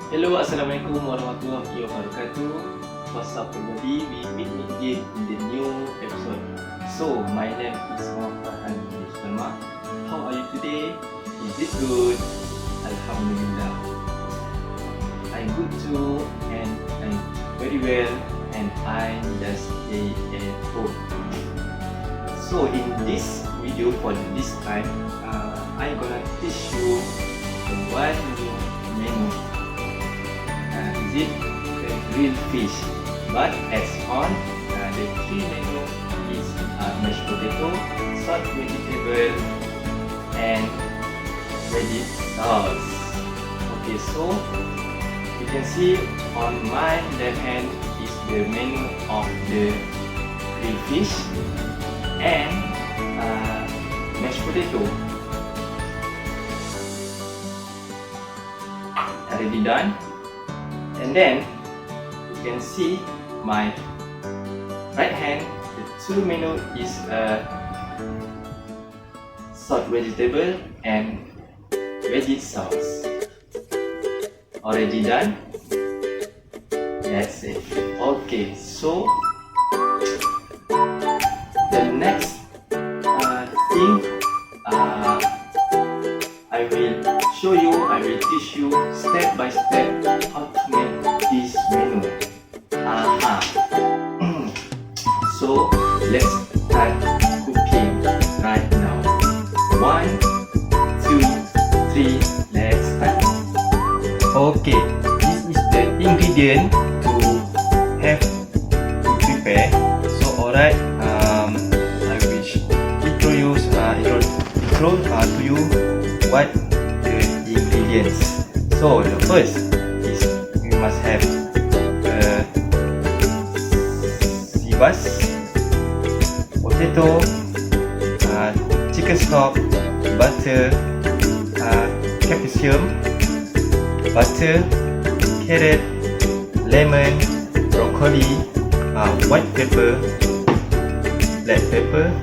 Hello, Assalamualaikum warahmatullahi wabarakatuh. What's up everybody? We meet again in the new episode. So, my name is Muhammad. How are you today? Is it good? Alhamdulillah. I'm good too, and I'm very well, and I just stay at home. So, in this video for this time, I'm gonna teach you one new menu. Is it the grilled fish? But as on the three menu is mashed potato, salt vegetable, and veggie sauce. Okay, so you can see on my left hand is the menu of the grilled fish and mashed potato. Already done. And then you can see my right hand, the two menu is salt vegetable and veggie sauce. Already done. That's it. Okay, so the next thing I will show you, I will teach you step by step how to make this menu. So let's start cooking right now. 1, 2, 3, let's start. Okay, this is the ingredient to have to prepare. So alright, I will introduce to you what the ingredients. So the first is we must have sibas, potato, chicken stock, butter, capsicum, butter, carrot, lemon, broccoli, white pepper, black pepper,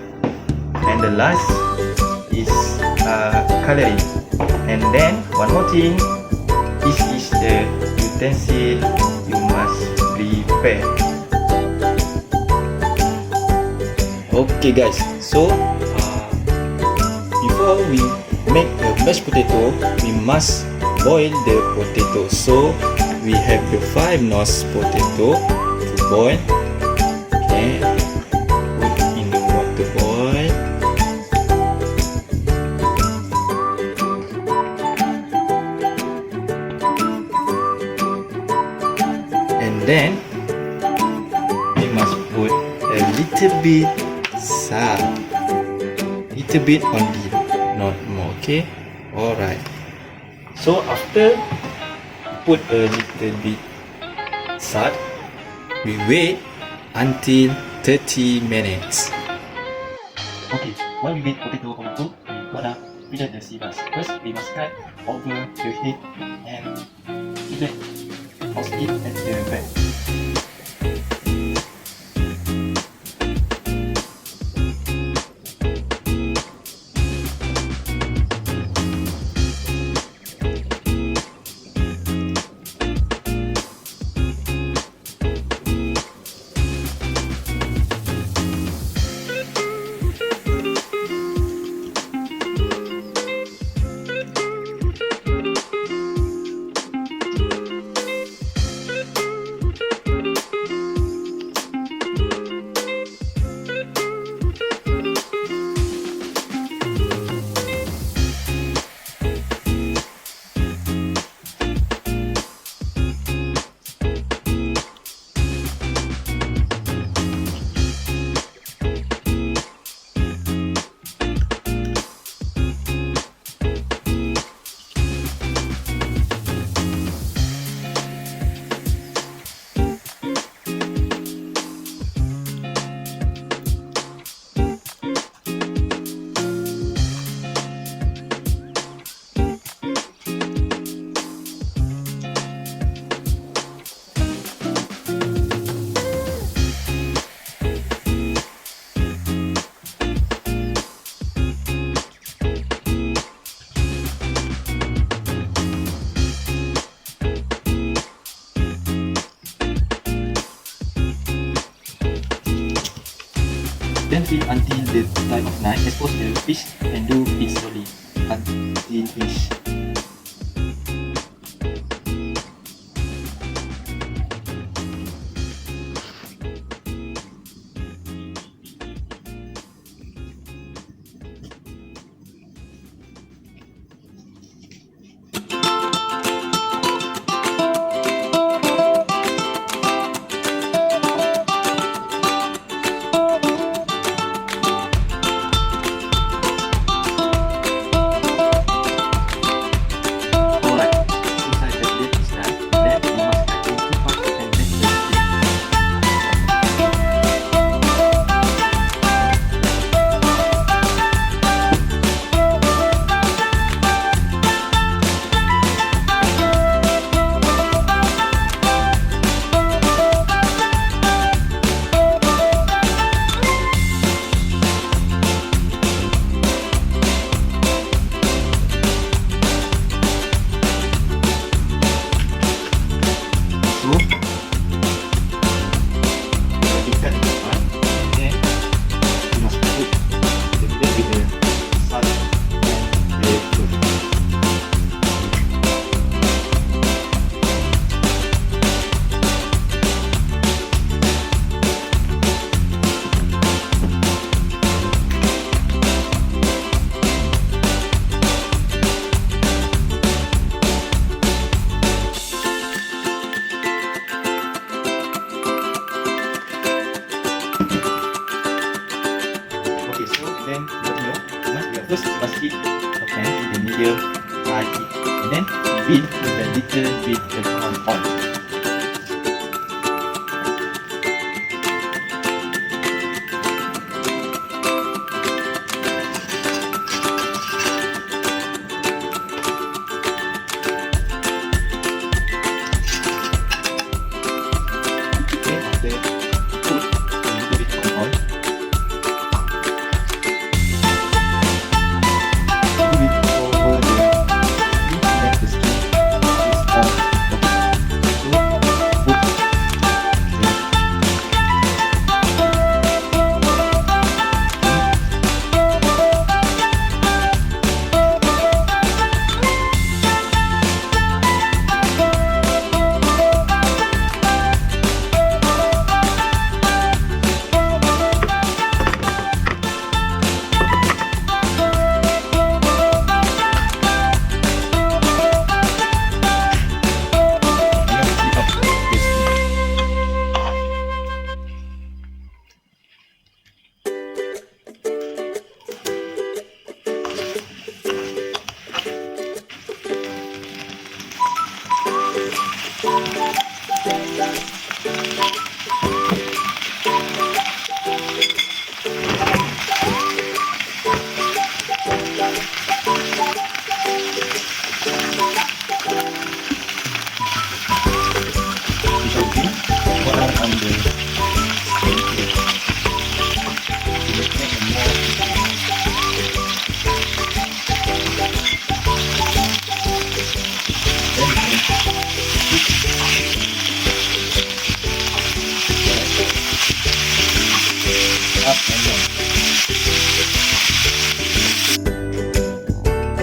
and the last is celery. And then one more thing, this is the utensil you must prepare. Okay guys, so before we make the mashed potato, we must boil the potato. So we have the 5 nose potato to boil. Okay, put in the water boil. And then we must put a little bit salt, little bit only, not more. Okay, alright. So after put a little bit salt, we wait until 30 minutes. Okay, while we wait potato to cook, we gonna prepare the sibas. First, we must cut over the head and toss it at the back. Don't peel until the type of knife. Expose the fish and do it slowly until finish. Then first you must heat the pan to the medium high heat, and then beat with a little bit of oil. Okay, after put a little bit of oil.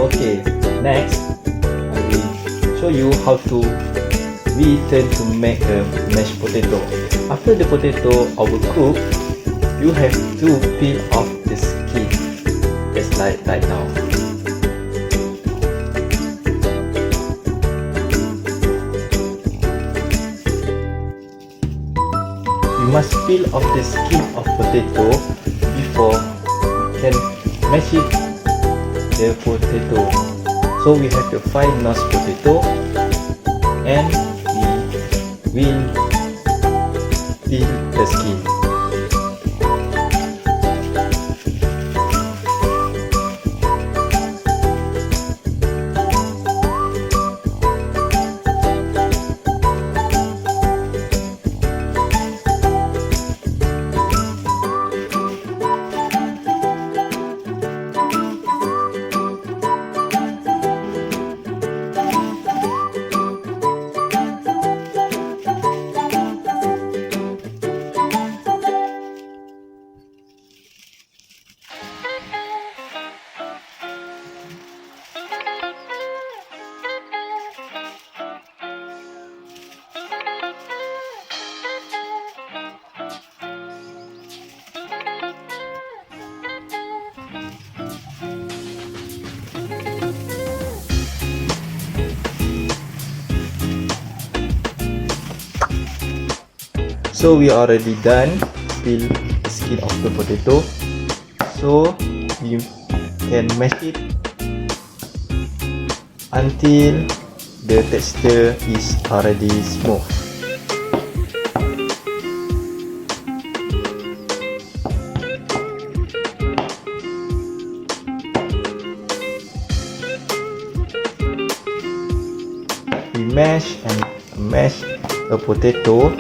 Okay, next I will show you how to turn to make a mashed potato. After the potato overcooked, you have to peel off the skin, just like right now. You must peel off the skin of potato before you can mash it the potato. So we have the fine nose potato, and we will peel the skin. So we are already done peel the skin of the potato. So we can mash it until the texture is already smooth. We mash a potato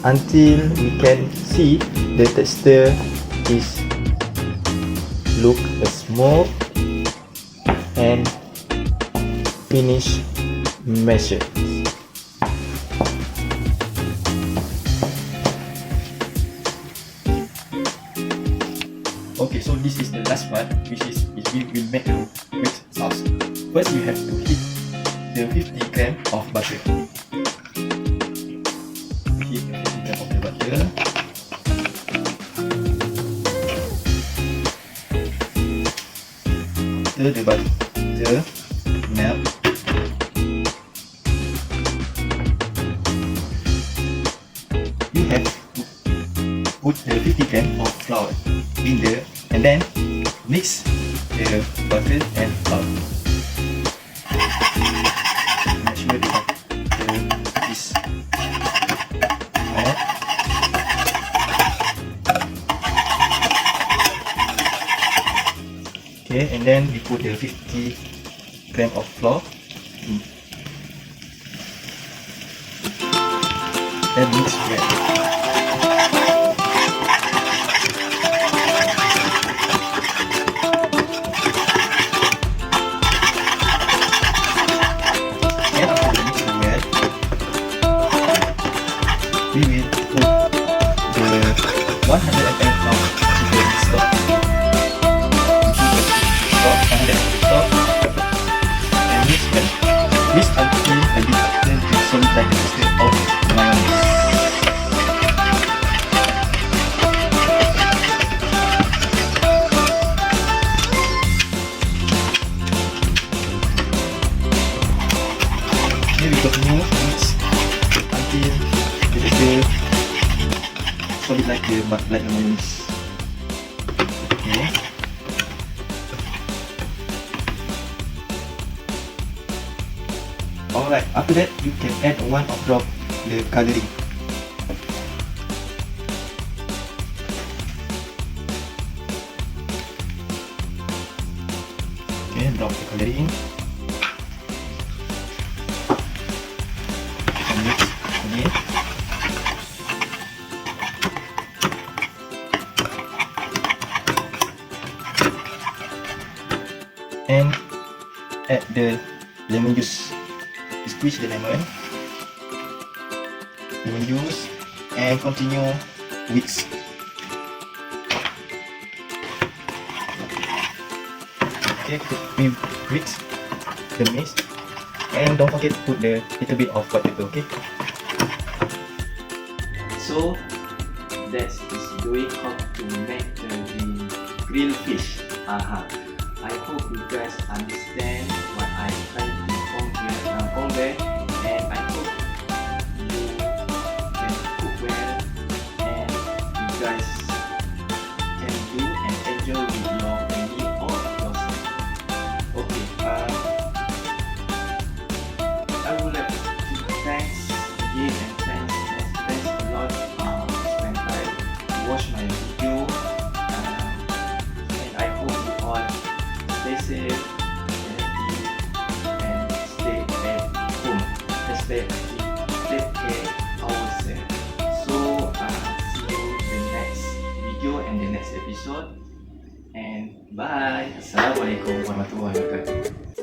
until we can see the texture is look smooth and finish measure. Okay, so this is the last part, which is we will make a wet sauce. First, you have to heat the 50 gram of butter. Heat 50 gram of the butter. After the butter melt, you have to put the 50 gram of flour in there and then mix the butter and flour. Make sure the butter is hot. Okay, and then we put the 50 gram of flour in. Then mix well. We will put the 100 ml flour into the stock. And mix well. Mix until the butter is solid like the texture of mayonnaise. Here we continue mix until the solid like the mayonnaise. Okay. Alright, after that you can add one drop the coloring. Okay, drop the coloring. And mix again. And add the lemon juice. Squeeze the lemon juice and continue whisk. Okay, we whisk the mix and don't forget to put the little bit of potato. Okay, so that is doing how to make the grilled fish. I hope you guys understand what I'm trying to convey, and I hope you can cook well and you guys can do and enjoy with your family or yourself. Okay, I would like to thanks again and thanks a lot spend time to watch my video, and I hope you all stay safe, take care ourselves. So see you in the next video and the next episode, and bye. Assalamualaikum warahmatullahi wabarakatuh.